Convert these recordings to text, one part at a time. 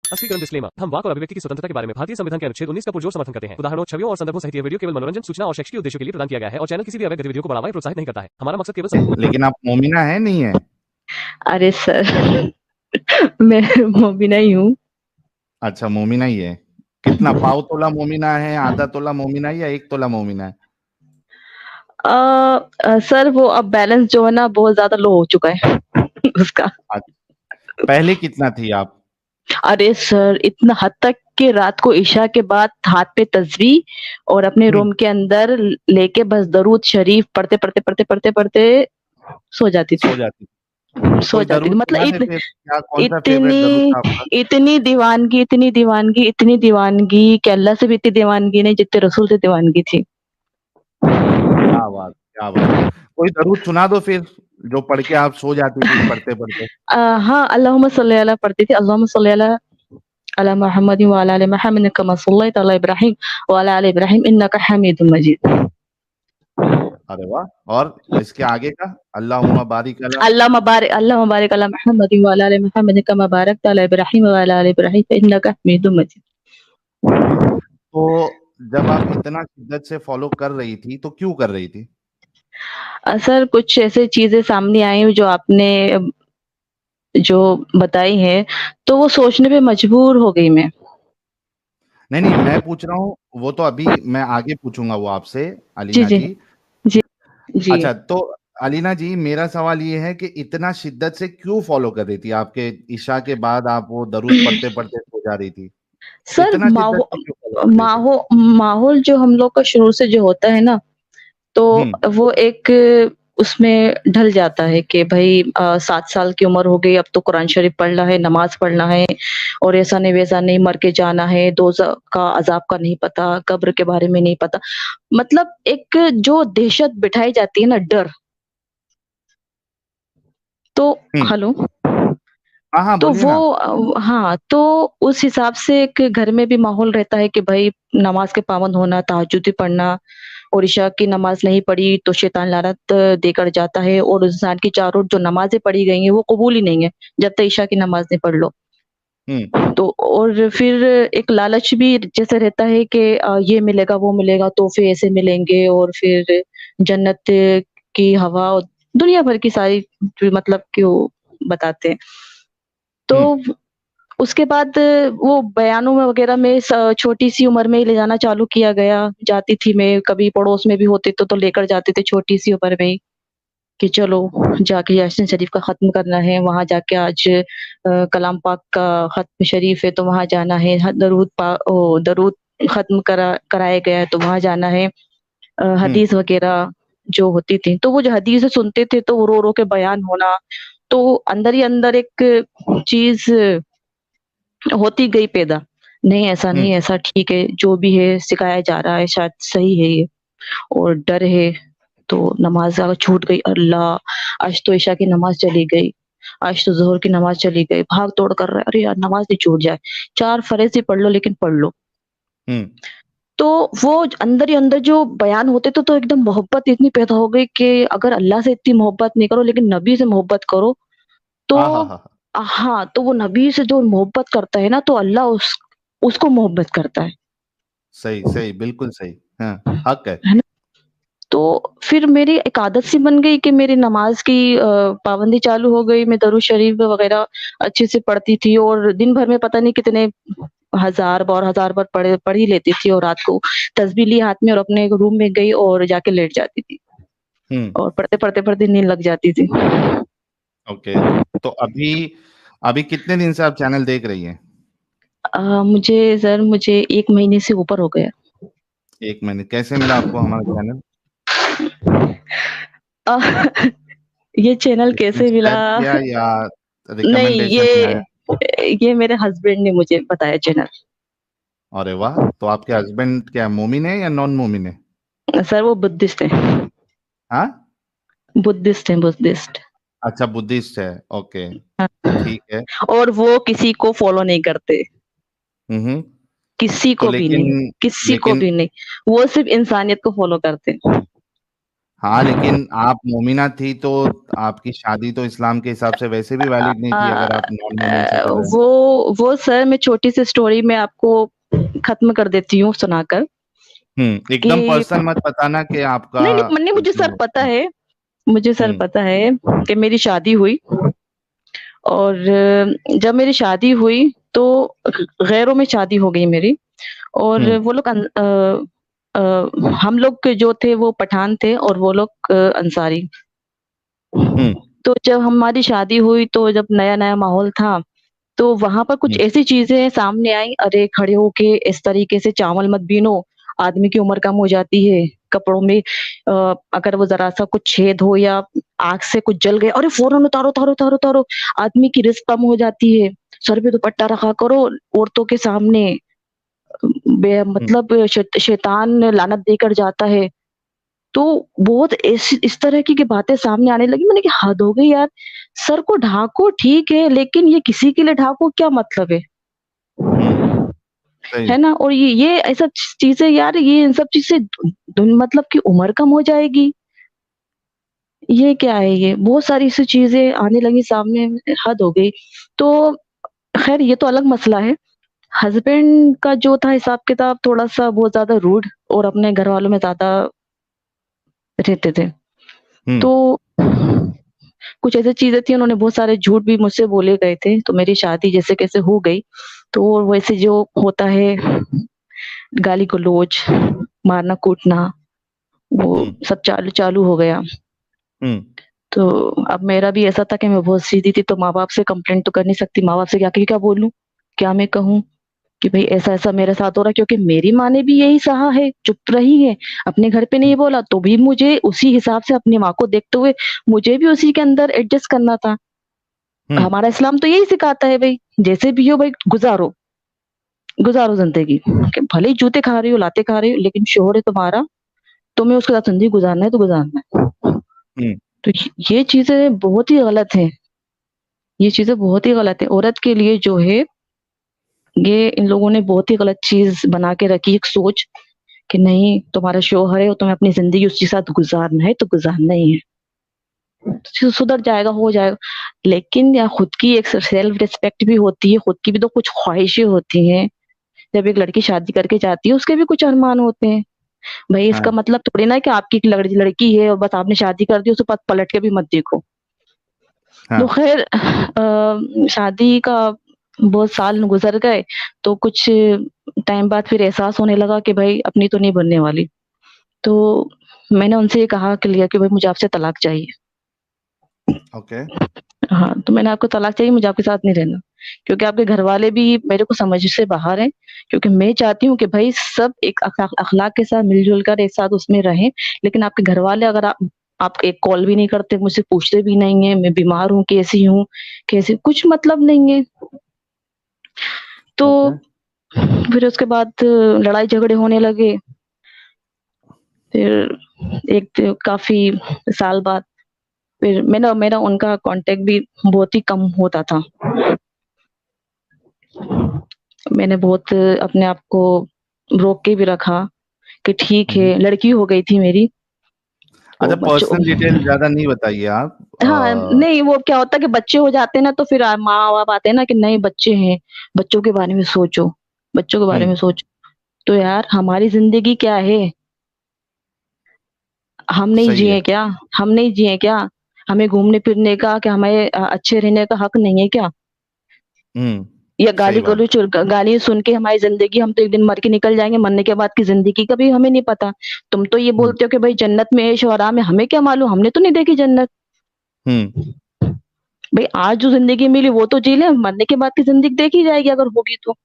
स्पष्टीकरण डिस्क्लेमर। हम वाक और अभिव्यक्ति की स्वतंत्रता के बारे में भारतीय संविधान के अनुच्छेद 19 का पुरजोर समर्थन करते हैं। उदाहरणों, छवियों और संदर्भों सहित यह वीडियो केवल मनोरंजन, सूचना और शैक्षिक उद्देश्यों के लिए प्रदान किया गया है और चैनल किसी भी अवैध गतिविधियों को बढ़ावा या प्रोत्साहित नहीं करता है। हमारा मकसद केवल लेकिन आप मोमिना है नहीं है? अरे सर मैं मोमिना ही हूँ। अच्छा, मोमिना ही है। कितना पाव तोला मोमिना है, आधा तोला मोमिना है या 1 तोला मोमिना है? सर वो अब बैलेंस जो है ना बहुत ज्यादा लो हो चुका है उसका। पहले कितना थी आप? अरे सर इतना हद तक कि रात को इशा के बाद हाथ पे तस्बीह और अपने रूम के अंदर लेके बस दरूद शरीफ पढ़ते पढ़ते पढ़ते पढ़ते पढ़ते सो जाती थी। सो जाती थी मतलब इतनी दीवानगी कि अल्लाह से भी इतनी दीवानगी नहीं जितने रसूल से दीवानगी थी। क्या बात। कोई दरूद सुना दो फिर, जो पढ़ के आप सो जाती थी पढ़ते पढ़ते। हाँ, अल्लाहुम्मा सल्ली अला पढ़ती थी। अल्लाहुम्मा सल्ली अला मुहम्मद व अला आलि मुहम्मद कमा सल्लैता अला इब्राहीम व अला आलि इब्राहीम इन्नका हमीदुम मजीद। अरे वाह। और इसके आगे का अल्लाहुम्मा बारिक अला अल्लाहुम्मा बारिक अला मुहम्मद व अला आलि मुहम्मद कमा बारकता अला इब्राहीम व अला आलि इब्राहीम इन्नका हमीदुम मजीद। तो जब आप इतना शिद्दत से फॉलो कर रही थी तो क्यों कर रही थी? सर कुछ ऐसे चीजें सामने आई जो आपने जो बताई है तो वो सोचने पे मजबूर हो गई मैं। नहीं, मैं पूछ रहा हूँ, वो तो अभी मैं आगे पूछूंगा वो आपसे, जी अलीना जी जी। जी जी। अच्छा, तो अलीना जी, मेरा सवाल ये है कि इतना शिद्दत से क्यों फॉलो कर रही थी? आपके इशा के बाद आप वो दरूद पढ़ते पढ़ते सो जा रही थी, सर इतना शिद्दत से क्यों फॉलो कर रही थी? माहौल जो हम लोग का शुरू से जो होता है ना, तो वो एक उसमें ढल जाता है कि भाई 7 साल की उम्र हो गई, अब तो कुरान शरीफ पढ़ना है, नमाज पढ़ना है और ऐसा नहीं वैसा नहीं, मर के जाना है, दोज़ख का अजाब का नहीं पता, कब्र के बारे में नहीं पता। मतलब एक जो दहशत बिठाई जाती है ना, डर। तो हेलो। हाँ, तो बोलिए वो ना। हाँ, तो उस हिसाब से एक घर में भी माहौल रहता है कि भाई नमाज के पाबंद होना, तहज्जुद पढ़ना और इशा की नमाज नहीं पढ़ी तो शैतान लानत देकर जाता है और उस इंसान की चारों जो नमाजें पढ़ी गई हैं वो कबूल ही नहीं है जब तक इशा की नमाज नहीं पढ़ लो। तो और फिर एक लालच भी जैसे रहता है कि ये मिलेगा वो मिलेगा, तोहफे ऐसे मिलेंगे और फिर जन्नत की हवा और दुनिया भर की सारी मतलब कि वो बताते हैं। तो उसके बाद वो बयानों में वगैरह में छोटी-सी उम्र में ही ले जाना चालू किया गया। जाती थी मैं, कभी पड़ोस में भी होते तो लेकर जाते थे छोटी-सी उम्र में ही, कि चलो जाके यासीन शरीफ का खत्म करना है, वहाँ जाके आज कलाम पाक का खत्म शरीफ है तो वहाँ जाना है, दरूद खत्म कराया गया है तो वहाँ जाना है। हदीस वगैरह जो होती थी, तो वो जो हदीसें सुनते थे तो वो रो-रो के बयान होना, तो अंदर ही अंदर एक चीज़ होती गई पैदा। नहीं ऐसा नहीं, ऐसा ठीक है, जो भी है सिखाया जा रहा है शायद सही है ये और डर है, तो नमाज़ अगर छूट गई, अल्लाह! आज तो इशा की नमाज़ चली गई, आज तो ज़ोहर की नमाज़ चली गई, भाग-दौड़ कर रहा है, अरे यार नमाज़ नहीं छूट जाए, 4 फ़र्ज़ ही पढ़ लो लेकिन पढ़ लो। तो वो अंदर ही अंदर जो बयान होते थे तो एकदम मोहब्बत इतनी पैदा हो गई कि अगर अल्लाह से इतनी मोहब्बत नहीं करो लेकिन नबी से मोहब्बत करो, तो हाँ, तो वो नबी से जो मोहब्बत करता है ना तो अल्लाह उसको मोहब्बत करता है। सही, बिल्कुल सही। हाँ, हक है। है ना? तो फिर मेरी एक आदत सी बन गई कि मेरी नमाज़ की पाबंदी चालू हो गई, मैं दरूद शरीफ वगैरह अच्छे से पढ़ती थी और दिन भर में पता नहीं कितने हज़ार बार पढ़ ही लेती थी और रात को तस्बीह ली हाथ में और अपने रूम में गई और जाके लेट जाती थी। और पढ़ते-पढ़ते नींद लग जाती थी। ओके, तो अभी कितने दिन से आप चैनल देख रही हैं? मुझे 1 महीने से ऊपर हो गया। 1 महीने। कैसे मिला आपको हमारा चैनल? अ, ये चैनल कैसे मिला? सब्सक्राइब किया या नहीं, रिकमेंडेशन में आया? ये मेरे हस्बैंड ने मुझे बताया चैनल। अरे वाह! तो आपके हस्बैंड क्या मोमिन है या नॉन मोमिन है? सर वो बुद्धिस्ट है। हाँ? बुद्धिस्ट है, बुद्धिस्ट। अच्छा, बुद्धिस्ट है। ओके, ठीक है। और वो किसी को फॉलो नहीं करते। हुँ। किसी तो को भी नहीं, किसी को लेकिन भी नहीं। वो सिर्फ़ इंसानियत को फॉलो करते हैं। हाँ, लेकिन आप मोमिना थी तो आपकी शादी तो इस्लाम के हिसाब से वैसे भी अ, वैलिड नहीं थी अगर आप नॉन मोमिन से कर रहे हैं। वो सर मैं छोटी सी स्टोरी में आपको खत्म कर देती हूँ सुनाकर एकदम कि पर्सनल मत बताना कि आपका नहीं नहीं नहीं, मुझे सर पता है, मुझे सर हम्म पता है कि मेरी शादी हुई और जब मेरी शादी हुई तो गैरों में शादी हो गई मेरी और हम्म वो लोग हम लोग के जो थे वो पठान थे और वो लोग अंसारी। हम्म तो जब हमारी शादी हुई तो जब नया-नया माहौल था, तो वहाँ पर कुछ हम्म ऐसी चीज़ें सामने आई, अरे खड़े होके इस तरीके से चावल मत बीनो, आदमी की उम्र कम हो जाती है, कपड़ों में अगर वो ज़रा-सा कुछ छेद हो या आग से कुछ जल गया, अरे फ़ौरन उतारो, उतारो, उतारो, उतारो, आदमी की रिज़्क कम हो जाती है, सर पे दुपट्टा रखा करो औरतों के सामने, हम्म मतलब शैतान लानत देकर जाता है। तो बहुत इस तरह की बातें सामने आने लगी, मैंने कहा हद हो गई यार, सर को ढाको ठीक है, लेकिन ये किसी के लिए ढाको क्या मतलब है? हम्म सही। है ना? और ये ऐसा चीज़ें यार, ये इन सब चीज़ से मतलब कि उम्र कम हो जाएगी, ये क्या है ये? बहुत सारी ऐसी चीज़ें आने लगी सामने, हद हो गई। तो खैर ये तो अलग मसला है। हस्बैंड का जो था हिसाब-किताब थोड़ा-सा बहुत ज़्यादा रूड और अपने घरवालों में ज़्यादा रहते थे। हम्म तो कुछ ऐसी चीज़ें थी, उन्होंने बहुत सारे झूठ भी मुझसे बोले गए थे, तो मेरी शादी जैसे-कैसे हो गई। तो वैसे जो होता है गाली-गलौज, मारना-कूटना, वो हम्म सब चालू चालू हो गया। हम्म तो अब मेरा भी ऐसा था कि मैं बहुत सीधी थी, तो माँ-बाप से कंप्लेंट तो कर नहीं सकती, माँ-बाप से जाके क्या बोलूँ? क्या मैं कहूँ कि भई ऐसा-ऐसा मेरे साथ हो रहा है? क्योंकि मेरी माँ ने भी यही सहा है, चुप रही है, अपने घर पे नहीं बोला, तो भी मुझे उसी हिसाब से अपनी माँ को देखते हुए मुझे भी उसी के अंदर एडजस्ट करना था। हम्म हमारा इस्लाम तो यही सिखाता है भई, जैसे भी हो भई गुज़ारो, गुज़ारो ज़िंदगी। कि भले ही जूते खा रही हो, लातें खा रही हो, लेकिन शौहर है तुम्हारा, तुम्हें उसके साथ ज़िंदगी गुज़ारना है तो गुज़ारना है। हम्म तो ये चीज़ें बहुत ही गलत हैं, ये चीज़ें बहुत ही गलत है। औरत के लिए जो है, ये इन लोगों ने बहुत ही गलत चीज़ बना के रखी है, एक सोच कि नहीं तुम्हारा शौहर है और तुम्हें अपनी ज़िंदगी उसके साथ गुज़ारना है तो गुज़ारना ही है। सुधर जाएगा, हो जाएगा। लेकिन या खुद की एक सेल्फ रिस्पेक्ट भी होती है, खुद की भी तो कुछ ख्वाहिशें होती हैं। जब एक लड़की शादी करके जाती है, उसके भी कुछ अरमान होते हैं। भई इसका हाँ मतलब थोड़ी ना कि आपकी एक लड़की है और बस आपने शादी कर दी, उसे पलट के भी मत देखो। तो हाँ ख़ैर शादी का बहुत साल गुज़र गए, तो कुछ टाइम बाद फिर एहसास होने लगा कि भई अपनी तो नहीं बनने वाली। तो मैंने उनसे ये कहा क्लियर कि भई मुझे आपसे तलाक चाहिए। ओके। हाँ, तो मैंने आपको तलाक चाहिए, मुझे आपके साथ नहीं रहना। क्योंकि आपके घरवाले भी मेरे को समझ से बाहर हैं, क्योंकि मैं चाहती हूँ कि भई सब एक अख़लाक के साथ मिल-जुल कर एक साथ उसमें रहें। लेकिन आपके घरवाले अगर आप एक कॉल भी नहीं करते, मुझसे पूछते भी नहीं हैं, मैं बीमार हूँ, कैसी हूँ, कैसे कुछ मतलब नहीं है। तो ओके। फिर उसके बाद लड़ाई-झगड़े होने लगे। फिर काफ़ी साल बाद फिर मेरा उनका कॉन्टैक्ट भी बहुत ही कम होता था। मैंने बहुत अपने आप को रोक के भी रखा कि ठीक हम्म है, लड़की हो गई थी मेरी, तो अच्छा, बच्चों पर्सनल डिटेल ज्यादा नहीं बताइए आप। हाँ, नहीं वो क्या होता है कि बच्चे हो जाते हैं ना, तो फिर माँ-बाप आते हैं ना कि नहीं बच्चे हैं, बच्चों के बारे में सोचो, बच्चों के बारे में हम्म सोचो। तो यार हमारी ज़िंदगी क्या है? हम नहीं सही है। जिए क्या? हम नहीं जिए क्या? हमें घूमने-फिरने का, क्या हमें अच्छे रहने का हक नहीं है क्या? हम्म या सही बात। गाली-गलौच और गाली सुन के हमारी ज़िंदगी, हम तो एक दिन मर के निकल जाएँगे, मरने के बाद की ज़िंदगी का भी हमें नहीं पता। तुम तो ये हम्म बोलते हो कि भई जन्नत में ऐश और आराम है, हमें क्या मालूम? हमने तो नहीं देखी जन्नत। हम्म भई आज जो ज़िंदगी मिली वो तो जी लें, मरने के बाद की ज़िंदगी देखी जाएगी अगर होगी तो।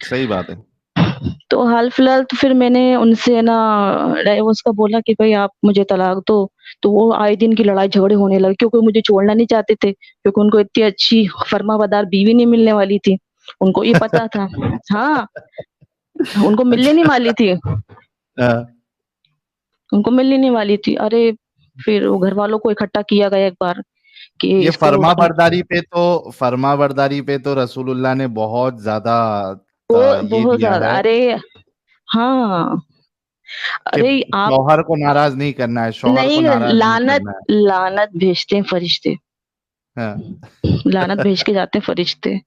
सही बात है। तो हाल-फिलहाल तो फिर मैंने उनसे ना डाइवोर्स का बोला कि भई आप मुझे तलाक दो, तो वो आए दिन की लड़ाई-झगड़े होने लगे क्योंकि मुझे छोड़ना नहीं चाहते थे, क्योंकि उनको इतनी अच्छी फर्माबरदार बीवी नहीं मिलने वाली थी। उनको ये पता था। हाँ, उनको मिलने नहीं अच्छा। वाली थी। हाँ, उनको मिलने नहीं वाली थी। अरे! फिर वो घरवालों को इकट्ठा किया गया एक बार कि ये इसको अपने फर्मा बरदारी पे तो रसूलुल्लाह ने बहुत ज्यादा वो ये बहुत दिया ज़्यादा है। अरे! हाँ, कि अरे आप शौहर को नाराज नहीं करना है, शौहर को नहीं, नाराज नहीं लानत करना है। लानत भेजते हैं फरिश्ते, हाँ, लानत भेज के जाते हैं फरिश्ते,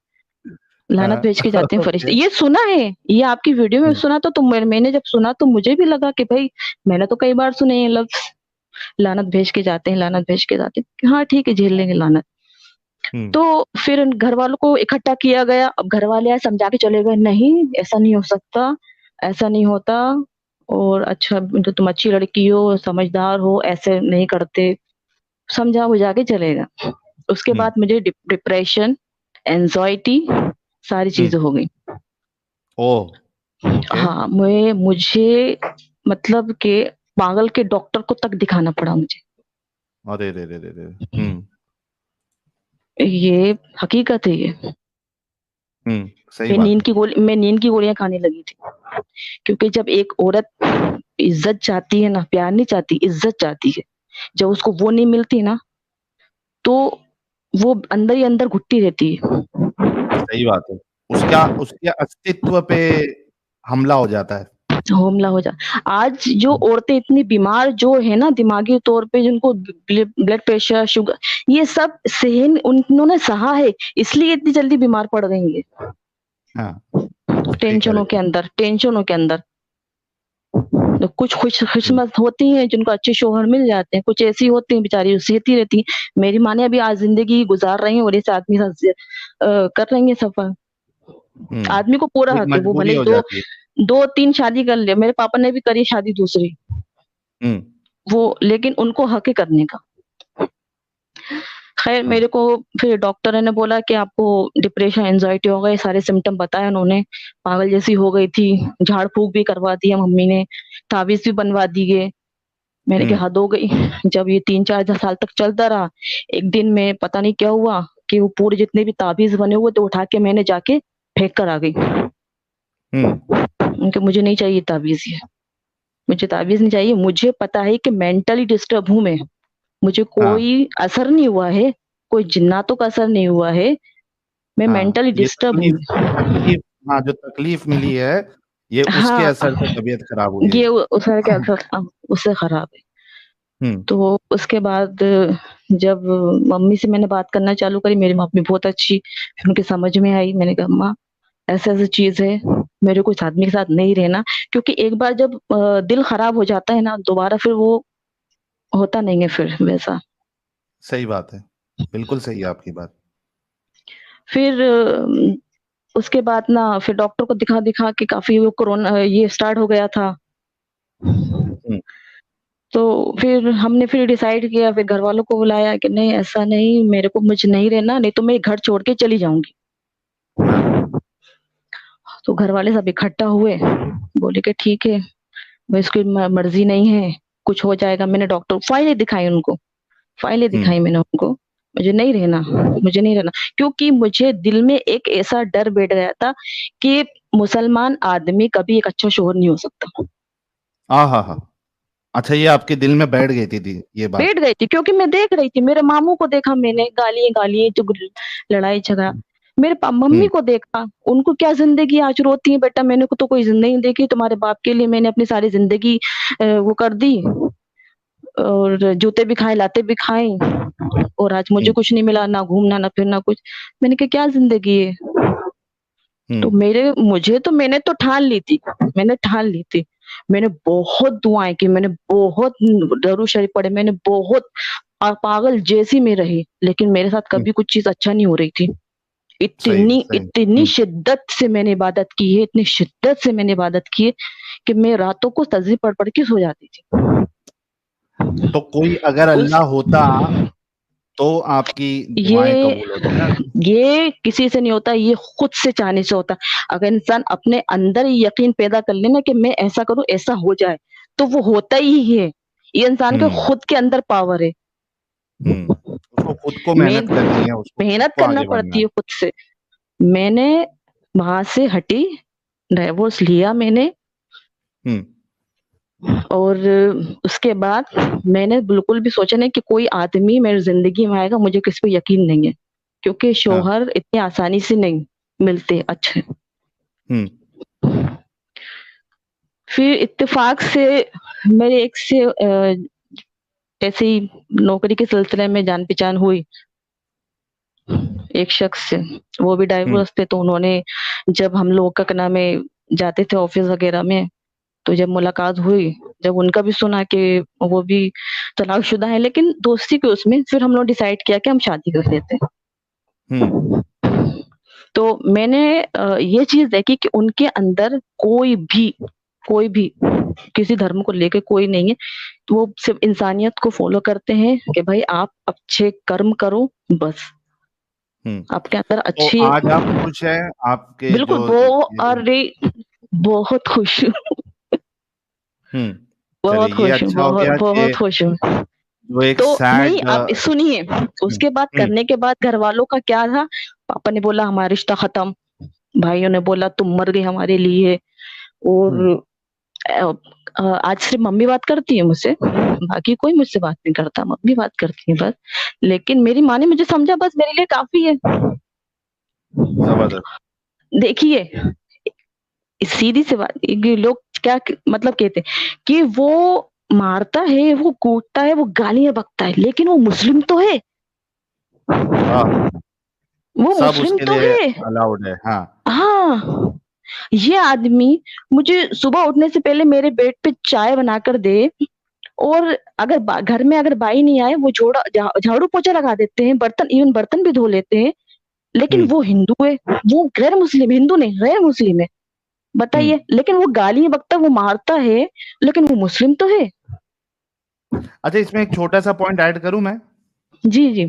लानत हाँ, भेज के जाते हैं फरिश्ते। ओके। ये सुना है, ये आपकी वीडियो में हुँ, सुना तो मैंने जब सुना तो मुझे भी लगा कि भाई मैंने तो कई बार सुने ये लफ्ज़, लानत भेज के जाते हैं, लानत भेज के जाते हैं। हाँ, ठीक है, झेल लेंगे लानत। हुँ, तो फिर घरवालों को इकट्ठा किया गया। अब घरवाले आए समझा के चले गए, नहीं ऐसा नहीं हो सकता, ऐसा नहीं होता, और अच्छा तो तुम अच्छी लड़की हो, समझदार हो, ऐसे नहीं करते। समझा-बुझा के चले गए। उसके हुँ, बाद मुझे डिप्रेशन, एंग्ज़ायटी सारी हुँ। चीज़ें हो गई। ओह! ओके। हाँ, मुझे मतलब कि पागल के डॉक्टर को तक दिखाना पड़ा मुझे। अरे रे रे रे रे! हुँ, ये हकीकत है ये। हुँ, सही बात है। मैं नींद की गोलियाँ खाने लगी थी। क्योंकि जब एक औरत इज़्ज़त चाहती है ना, प्यार नहीं चाहती, इज़्ज़त चाहती है। जब उसको वो नहीं मिलती ना, तो वो अंदर ही अंदर घुटती रहती है। सही बात है। उसका उसके अस्तित्व पे हमला हो जाता है। हमला हो जा आज जो औरतें इतनी बीमार जो है ना दिमागी तौर पे, जिनको ब्लड प्रेशर, शुगर, ये सब सहन उन्होंने सहा है, इसलिए इतनी जल्दी बीमार पड़ गई है। हाँ, सही कह रहे हैं। टेंशनों के अंदर। तो कुछ हुँ, खुशकिस्मत होती हैं जिनको अच्छे शौहर मिल जाते हैं, कुछ ऐसी होती हैं बेचारी सहती रहती हैं। मेरी माँ ने अभी आज ज़िंदगी गुज़ार रही हैं और इस आदमी के साथ कर रही हैं सफ़र। हुँ। आदमी को पूरा एक हक है, वो मजबूरी भले हो 2 जाती है। 2-3 शादी कर ले, मेरे पापा ने भी करी शादी दूसरी, हुँ, वो लेकिन उनको हक है करने का। ख़ैर हुँ, मेरे को फिर डॉक्टर ने बोला कि आपको डिप्रेशन, एंग्ज़ायटी हो गए, सारे सिम्पटम बताए उन्होंने। पागल जैसी हो गई थी, झाड़-फूँक भी करवा दिया मम्मी ने, ताबीज़ भी बनवा दिए। मैंने हुँ, कहा हद हो गई। जब ये 3-4 साल तक चलता रहा, एक दिन में पता नहीं क्या हुआ कि वो पूरे जितने भी ताबीज़ बने हुए थे उठा के मैंने जाके फेंक कर आ गई। हुँ। मैंने कहा मुझे नहीं चाहिए ताबीज़ ये, मुझे ताबीज़ नहीं चाहिए, मुझे पता है कि मेंटली डिस्टर्ब हूँ मैं। मुझे हाँ, कोई असर नहीं हुआ है, कोई जिन्नातों का असर नहीं हुआ है, मैं हाँ। मेंटली ये डिस्टर्ब हूँ। तकलीफ हाँ, जो तकलीफ मिली है, ये उसके हाँ, असर से तबीयत खराब हुई है। ये उसका क्या असर था, उससे खराब है। हुँ, तो उसके बाद जब मम्मी से मैंने बात करना चालू करी, मेरी मम्मी बहुत अच्छी, फिर उनकी समझ में आई। मैंने कहा अम्मा ऐसे-ऐसे चीज़ है, मेरे को इस आदमी के साथ नहीं रहना, क्योंकि एक बार जब दिल खराब हो जाता है ना, दोबारा फिर वो होता नहीं है फिर वैसा। सही बात है। बिल्कुल सही है आपकी बात। फिर उसके बाद ना फिर डॉक्टर को दिखा-दिखा के काफ़ी वो कोरोना ये स्टार्ट हो गया था। हुँ, तो फिर हमने फिर डिसाइड किया, फिर घरवालों को बुलाया कि नहीं ऐसा नहीं, मेरे को मुझे नहीं रहना, नहीं तो मैं घर छोड़ के चली जाऊँगी। हाँ, तो घरवाले सब इकट्ठा हुए, बोले कि ठीक है, भाई इसकी मर्ज़ी नहीं है, कुछ हो जाएगा। मैंने डॉक्टर फाइलें दिखाई उनको, फाइलें हुँ, दिखाई मैंने उनको, मुझे नहीं रहना, मुझे नहीं रहना। क्योंकि मुझे दिल में एक ऐसा डर बैठ गया था कि मुसलमान आदमी कभी एक अच्छा शौहर नहीं हो सकता। आहाहा! अच्छा ये आपके दिल में बैठ गई थी ये बात। बैठ गई थी क्योंकि मैं देख रही थी, मेरे मामू को देखा मैंने, गाली-गाली, चुगल लड़ाई-झगड़ा। मेरे मम्मी हुँ, को देखा, उनको क्या ज़िंदगी आज रोती हैं, बेटा मैंने को तो कोई ज़िंदगी नहीं देखी, तुम्हारे बाप के लिए मैंने अपनी सारी ज़िंदगी वो कर दी, और जूते भी खाए, लातें भी खाई, और आज मुझे हुँ, कुछ नहीं मिला, ना घूमना, ना फिरना कुछ। मैंने कहा क्या ज़िंदगी है? तो हुँ, मैंने तो ठान ली थी, मैंने ठान ली थी। मैंने बहुत दुआएँ की, मैंने बहुत दरूद शरीफ पढ़े, मैंने बहुत पागल जैसी मैं रही, लेकिन मेरे साथ हुँ, कभी कुछ चीज़ अच्छा नहीं हो रही थी। सही, इतनी सही। इतनी हुँ, शिद्दत से मैंने इबादत की है, इतनी शिद्दत से मैंने इबादत की है कि मैं रातों को तस्बीह पढ़-पढ़ के सो जाती थी। तो कोई अगर उस अल्लाह होता, तो आपकी दुआएँ ये कबूल होती ना? ये किसी से नहीं होता, ये खुद से चाहने से होता है। अगर इंसान अपने अंदर ही यकीन पैदा कर ले ना कि मैं ऐसा करूँ, ऐसा हो जाए, तो वो होता ही है। ये इंसान के हुँ, खुद के अंदर पावर है। हुँ। उसको खुद को मेन मेहनत करनी है, उसको खुद मेहनत को करना आगे बढ़ना पड़ती है। है खुद से। मैंने वहाँ से हटी, डिवोर्स लिया मैंने, हुँ, और उसके बाद मैंने बिल्कुल भी सोचा नहीं कि कोई आदमी मेरी ज़िंदगी में आएगा, मुझे किसी पे यकीन नहीं है। क्योंकि हाँ, शौहर इतनी आसानी से नहीं मिलते अच्छे। हुँ, फिर इत्तेफ़ाक से मेरे एक से ऐसे ही नौकरी के सिलसिले में जान-पहचान हुई। एक शख्स से, वो भी हुँ, डाइवोर्स थे, तो उन्होंने जब हम लोग का क्या नाम है, जाते थे ऑफ़िस वग़ैरह में, तो जब मुलाकात हुई, जब उनका भी सुना कि वो भी तलाकशुदा है, लेकिन दोस्ती के उसमें फिर हम लोग डिसाइड किया कि हम शादी कर लेते हैं। हुँ, तो मैंने ये चीज़ देखी कि उनके अंदर कोई भी किसी धर्म को लेके कोई नहीं है। वो सिर्फ़ इंसानियत को फ़ॉलो करते हैं कि भाई आप अच्छे कर्म करो बस। हुँ। आपके अंदर तो अच्छी आज आप खुश हैं? आपके बिल्कुल जो वो ये जो अरे! बहुत खुश हूँ, हुँ, चलिए बहुत ये खुश हूँ, अच्छा हो गया बहुत कि खुश हूँ। जो एक तो नहीं सैड आप सुनिए, हुँ, उसके बाद हुँ, करने के बाद घरवालों का क्या था, पापा ने बोला हमारा रिश्ता खत्म, भाइयों ने बोला तुम मर गई हमारे लिए और हुँ, आज सिर्फ़ मम्मी बात करती है मुझसे, बाकी कोई मुझसे बात नहीं करता, मम्मी बात करती है बस। लेकिन मेरी माँ ने मुझे समझा बस मेरे लिए काफ़ी है। ज़बरदस्त। देखिए, सीधी-सी बात ये लोग क्या क मतलब कहते हैं कि वो मारता है, वो कूटता है, वो गालियाँ बकता है, लेकिन वो मुस्लिम तो है। हाँ, वो सब मुस्लिम उसके तो लिए है। अलाउड है। हाँ, हाँ, ये आदमी मुझे सुबह उठने से पहले मेरे बेड पे चाय बनाकर दे और अगर घर में अगर बाई नहीं आए वो झाड़ू पोछा लगा देते हैं, बर्तन भी धो लेते हैं, लेकिन हुँ, वो हिंदू है, वो गैर मुस्लिम हिंदू नहीं, गैर मुस्लिम है। हुँ। बताइए, लेकिन वो गालियाँ बकता है, वो मारता है, लेकिन वो मुस्लिम तो है। अच्छा इसमें एक छोटा-सा पॉइंट ऐड करूँ मैं? जी, जी।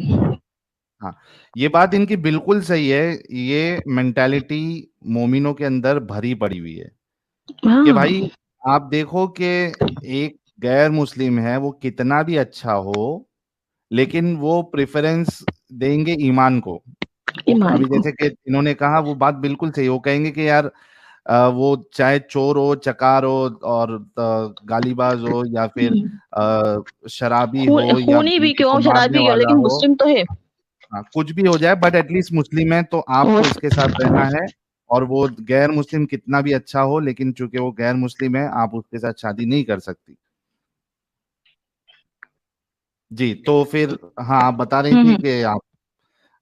हाँ, ये बात इनकी बिल्कुल सही है। ये मेंटालिटी मोमिनों के अंदर भरी पड़ी हुई है कि हाँ, भाई आप देखो कि एक गैर मुस्लिम है, वो कितना भी अच्छा हो, लेकिन वो प्रेफ़रेंस देंगे ईमान को। वो ईमान अभी को। जैसे कि इन्होंने कहा वो बात बिल्कुल सही है। वो कहेंगे कि यार वो चाहे चोर हो, चकार हो और गालीबाज़ हो या फिर शराबी हो या खूनी भी बीवी को क्यों, मारने शराबी क्यों, वाला लेकिन हो, मुस्लिम तो है। हाँ, कुछ भी हो जाए बट एटलीस्ट मुस्लिम है तो आपको और इसके साथ रहना है और वो गैर मुस्लिम कितना भी अच्छा हो लेकिन चूँकि वो गैर मुस्लिम है, आप उसके साथ शादी नहीं कर सकती। जी, तो फिर हाँ, आप बता रही हुँ, थी हुँ। कि आप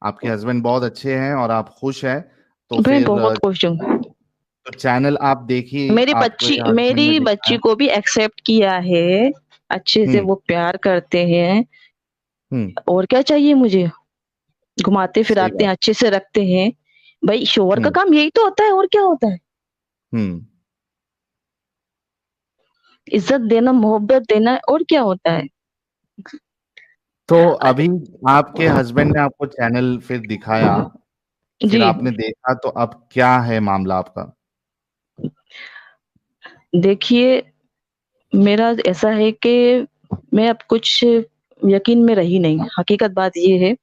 आपके हस्बैंड बहुत अच्छे हैं और आप खुश हैं, तो मैं फिर बहुत खुश हूँ। तो चैनल आप देखिए, आपके हस्बैंड ने मेरी देखा बच्ची है। को भी एक्सेप्ट किया है, अच्छे से हुँ, वो प्यार करते हैं हुँ, और क्या चाहिए मुझे? सही घुमाते-फिराते बात। हैं, अच्छे से रखते हैं। भई शौहर का हुँ, काम यही तो होता है और क्या होता है? हुँ। इज़्ज़त देना, मोहब्बत देना और क्या होता है? तो अ, अभी आपके हस्बैंड ने आपको चैनल फिर दिखाया, फिर जी, आपने देखा तो अब क्या है मामला आपका? देखिए मेरा ऐसा है कि मैं अब कुछ यकीन में रही नहीं। हकीकत बात ये है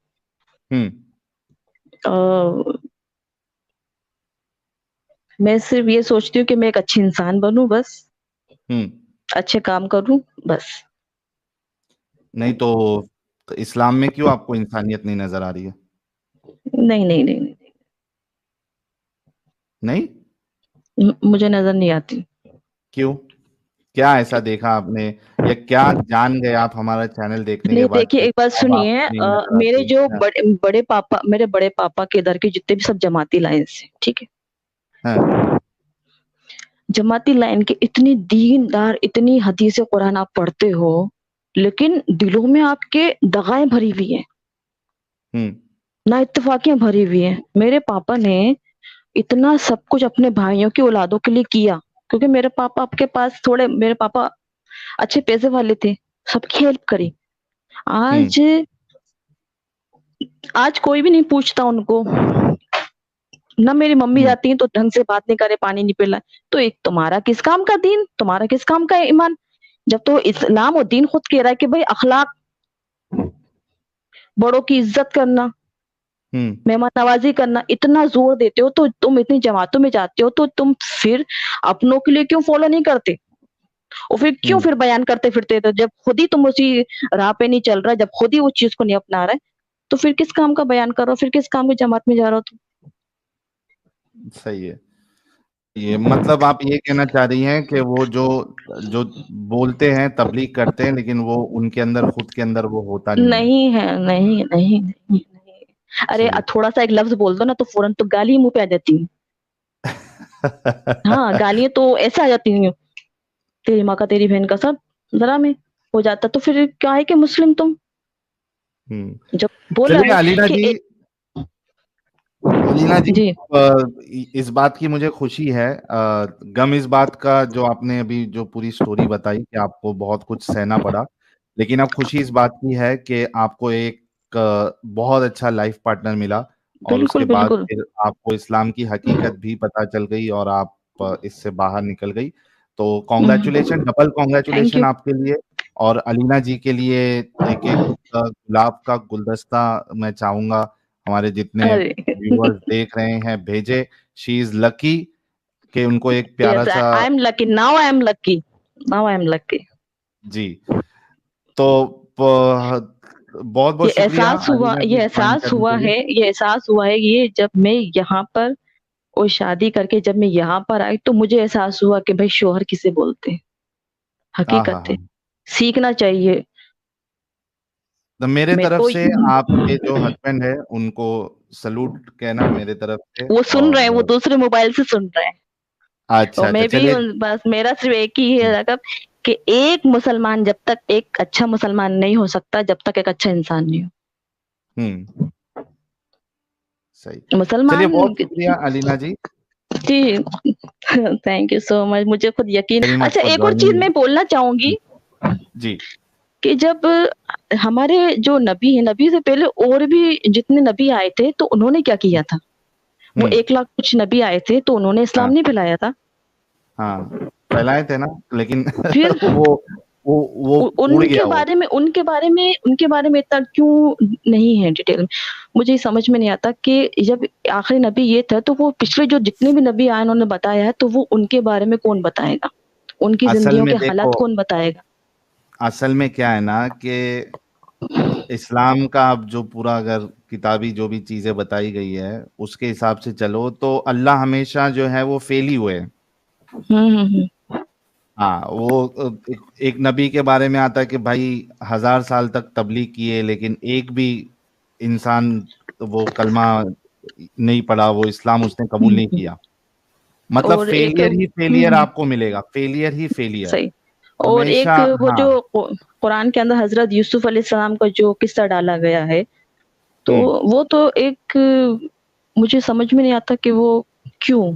हुँ, अ, मैं सिर्फ़ ये सोचती हूँ कि मैं एक अच्छी इंसान बनूँ बस, हुँ। अच्छे काम करूँ बस। नहीं तो इस्लाम में क्यों आपको इंसानियत नहीं नज़र आ रही है? नहीं, नहीं, नहीं, नहीं, नहीं? मुझे नज़र नहीं आती। क्यों? क्या ऐसा देखा आपने या क्या जान गए आप हमारा चैनल देखने के नहीं बाद देखिए कि एक बात अब सुनिए आपको नहीं नज़र आती है? हाँ, मेरे बड़े पापा के इधर के जितने भी सब जमाती लाइन से, ठीक है? हाँ, जमाती लाइन के इतनी दीनदार, इतनी हदीसें कुरान आप पढ़ते हो, लेकिन दिलों में आपके दगाएँ भरी हुई हैं, हुँ, नाइत्तेफ़ाकियाँ भरी हुई हैं। मेरे पापा ने इतना सब कुछ अपने भाइयों की औलादों के लिए किया, क्योंकि मेरे पापा अच्छे पैसे वाले थे, सबकी हेल्प करी। हुँ, आज आज कोई भी नहीं पूछता उनको, ना मेरी मम्मी हुँ, जाती हैं तो ढंग से बात नहीं करे, पानी नहीं पिलाए। तो एक तुम्हारा किस काम का दीन, तुम्हारा किस काम का ईमान? जब तो इस्लाम और दीन खुद कह रहा है कि भई अखलाक, बड़ों की इज़्ज़त करना, हुँ, मेहमान नवाज़ी करना, इतना ज़ोर देते हो तो तुम इतनी जमातों में जाते हो तो तुम फिर अपनों के लिए क्यों फ़ॉलो नहीं करते? और फिर क्यों हुँ। फिर बयान करते फिरते थे जब खुद ही तुम उसी राह पे नहीं चल रहा, जब खुद ही उस चीज़ को नहीं अपना रहा है, तो फिर किस काम का बयान कर रहे हो? फिर किस काम की जमात में जा रहे हो तुम? सही है। ये मतलब आप ये कहना चाह रही हैं कि वो जो जो बोलते हैं तबलीग करते हैं, लेकिन वो उनके अंदर खुद के अंदर वो होता नहीं है। नहीं है, नहीं, नहीं, नहीं, नहीं। अरे जी। थोड़ा-सा एक लफ्ज़ बोल दो ना तो फ़ौरन तो गाली मुँह पे आ जाती है। हाँ, गालियाँ तो ऐसे आ जाती हैं, तेरी माँ का, तेरी बहन का, सब ज़रा में हो जाता। तो फिर क्या है कि मुस्लिम तुम, हम्म। जब बोला चलिए है अलीना कि जी, अलीना जी, जी, इस बात की मुझे खुशी है, गम इस बात का जो आपने अभी जो पूरी स्टोरी बताई कि आपको बहुत कुछ सहना पड़ा, लेकिन अब खुशी इस बात की है कि आपको एक बहुत अच्छा लाइफ पार्टनर मिला, और उसके बिल्कुल, बाद बिल्कुल। फिर आपको इस्लाम की हकीकत भी पता चल गई और आप इससे बाहर निकल गई। तो congratulation, double thank congratulation you. आपके लिए, और अलीना जी के लिए एक एक गुलाब का गुलदस्ता मैं चाहूंगा हमारे जितने अरे! व्यूअर्स देख रहे हैं भेजे। शी इज लकी कि उनको एक प्यारा यस, सा। I am lucky, now I am lucky, now I am lucky. जी। तो बहुत बहुत शुक्रिया अलीना जी ज्वाइन करने के लिए। ये एहसास हुआ है ये जब मैं यहाँ पर और शादी करके जब मैं यहाँ पर आई तो मुझे एहसास हुआ कि भाई शौहर किसे बोलते हैं, हाँ हाँ हकीकत है। हाँ। सीखना चाहिए। तो मेरे मैं तरफ तो से आपके जो हस्बैंड है उनको सलूट कहना मेरे तरफ से। वो सुन रहे हैं, वो और दूसरे मोबाइल से सुन रहे हैं। और अच्छा अच्छा, मैं भी चलिए। बस मेरा सिर्फ एक ही है रकब कि एक मुसलमान जब तक एक अच्छा मुसलमान नहीं हो सकता जब तक एक अच्छा इंसान नहीं हो। हम्म। सही। चलिए, मुसलमान बहुत शुक्रिया अलीना जी जी। थैंक यू सो मच, मुझे खुद यकीन। वेरी मच अच्छा, फॉर एक और चीज ज्वाइनिंग। मैं बोलना चाहूंगी जी। कि जब हमारे जो नबी हैं, नबी से पहले और भी जितने नबी आए थे तो उन्होंने क्या किया था? वो हम्म। 1 लाख कुछ नबी आए थे तो उन्होंने इस्लाम हाँ नहीं फैलाया था? हाँ, फैलाए थे ना, लेकिन फिर वो उड़ गया वो। उनके बारे में इतना क्यों नहीं है डिटेल में? मुझे ये समझ में नहीं आता कि जब आखिरी नबी ये था तो वो पिछले जो जितने भी नबी आए उन्होंने बताया है तो वो उनके बारे में कौन बताएगा? उनकी असल ज़िंदगियों में के देखो, हालात कौन बताएगा? असल में क्या है ना कि इस्लाम का अब जो पूरा अगर किताबी जो भी चीजें बताई गई है उसके हिसाब से चलो तो अल्लाह हमेशा जो है वो फेल ही हुए। हुँ, हुँ, हुँ। हाँ, वो एक नबी के बारे में आता है कि भाई 1000 साल तक तबलीग किए, लेकिन एक भी इंसान वो कलमा नहीं पढ़ा, वो इस्लाम उसने कबूल हुँ, नहीं हुँ। किया। मतलब और एक फेलियर ही हुँ, फेलियर हुँ, आपको मिलेगा, फेलियर ही फेलियर सही। और हमेशा। एक वो हाँ। जो कुरान के अंदर हज़रत यूसुफ अलैहिस्सलाम का जो किस्सा डाला गया है, तो हम्म। वो तो एक मुझे समझ में नहीं आता कि वो क्यों?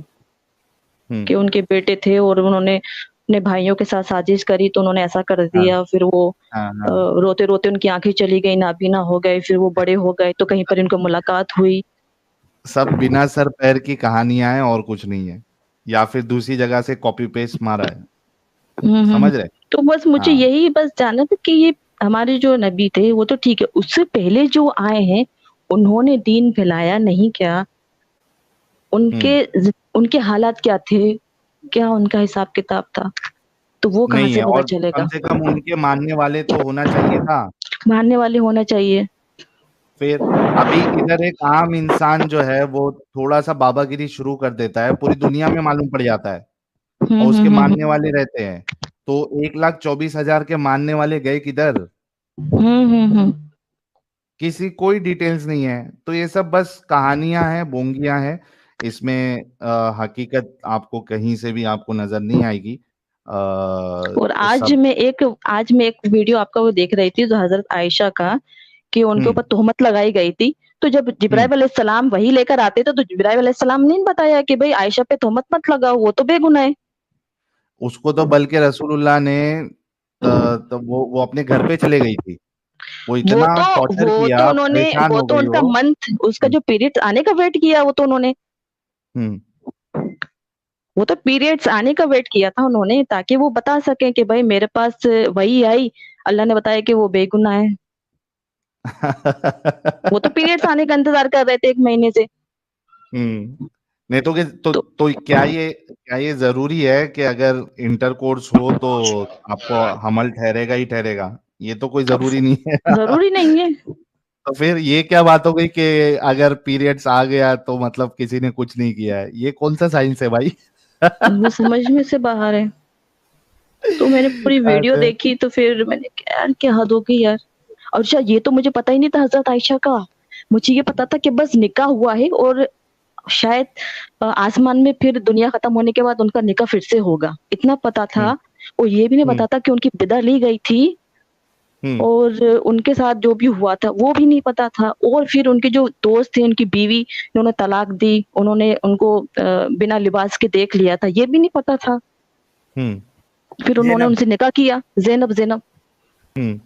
हम्म। कि उनके बेटे थे और उन्होंने अपने भाइयों के साथ साजिश करी तो उन्होंने ऐसा कर हाँ दिया। फिर वो हाँ हाँ। रोते-रोते उनकी आँखें चली गई, नाबीना हो गए, फिर वो बड़े हो गए तो कहीं पर इनको मुलाकात हुई। सब बिना सर पैर की कहानियां हैं और कुछ नहीं है, या फिर दूसरी जगह से कॉपी पेस्ट मारा है। हुँ, हुँ, हुँ। समझ रहे। तो बस मुझे हाँ। यही बस जानना था कि ये हमारे जो नबी थे वो तो ठीक है, उससे पहले जो आए हैं, उन्होंने दीन फैलाया नहीं क्या? हम्म। उनके हालात क्या थे? क्या उनका हिसाब-किताब था? तो वो कहाँ नहीं से है, पता और कम चलेगा? से कम उनके मानने वाले तो होना चाहिए था। मानने वाले होना चाहिए। फिर अभी इधर एक आम इंसान जो है वो थोड़ा सा बाबागिरी शुरू कर देता है, पूरी दुनिया में मालूम पड़ जाता है, हुँ, और हुँ, उसके हुँ, मानने हुँ। वाले रहते हैं। तो 1,24,000 के मानने वाले गए किधर? हुँ, हुँ, हुँ। किसी कोई डिटेल्स नहीं है। तो ये सब बस कहानियां हैं, बोंगियां हैं। इसमें हकीकत आपको कहीं से भी आपको नजर नहीं आएगी। और सब। आज मैं एक वीडियो आपका वो देख रही थी जो हज़रत आयशा का कि उनके हम्म। ऊपर तोहमत लगाई गई थी। तो जब हम्म। जिब्राइल अलैहिस्सलाम वही लेकर आते थे तो जिब्राइल अलैहिस्सलाम ने बताया कि भई आयशा पे तोहमत मत लगाओ, वो तो बेगुनाह है। उसको तो बल्कि रसूलुल्लाह ने तो वो अपने घर पे चले गई थी। वो इतना टॉर्चर किया, परेशान वो हो तो गई उनका वो। मंथ उसका हम्म। जो पीरियड्स आने का वेट किया वो तो उन्होंने। हम्म। वो तो पीरियड्स आने का वेट किया था उन्होंने ताकि वो बता सकें कि भई मेरे पास वही आई, अल्लाह ने बताया कि वो बेगुनाह है। वो तो पीरियड्स आने का इंतज़ार कर रहे थे 1 महीने से। हम्म। नहीं तो तो क्या ये जरूरी है कि अगर इंटरकोर्स हो तो आपको हमल ठहरेगा ही ठहरेगा? ये तो कोई अब जरूरी नहीं है। ज़रूरी नहीं है। तो फिर ये क्या बात हो गई कि अगर पीरियड्स आ गया तो मतलब किसी ने कुछ नहीं किया है? ये कौन सा साइंस है भाई? वो समझ में से बाहर है। तो मैंने पूरी वीडियो अच्छा। देखी तो फिर मैंने कहा यार क्या हद हो गई यार। और अच्छा ये तो मुझे पता ही नहीं था हज़रत आयशा का। मुझे ये पता था कि बस निकाह हुआ है और शायद आसमान में फिर दुनिया खत्म होने के बाद उनका निकाह फिर से होगा, इतना पता हुँ, था। और ये भी नहीं हुँ, पता था कि उनकी बिदा ली गई थी हुँ, और उनके साथ जो भी हुआ था वो भी नहीं पता था। और फिर उनके जो दोस्त थे, उनकी बीवी, उन्होंने तलाक दी, उन्होंने उनको बिना लिबास के देख लिया था, ये भी नहीं पता था। हुँ। फिर उन्होंने ज़ैनब उनसे निकाह किया, ज़ैनब ज़ैनब। हुँ।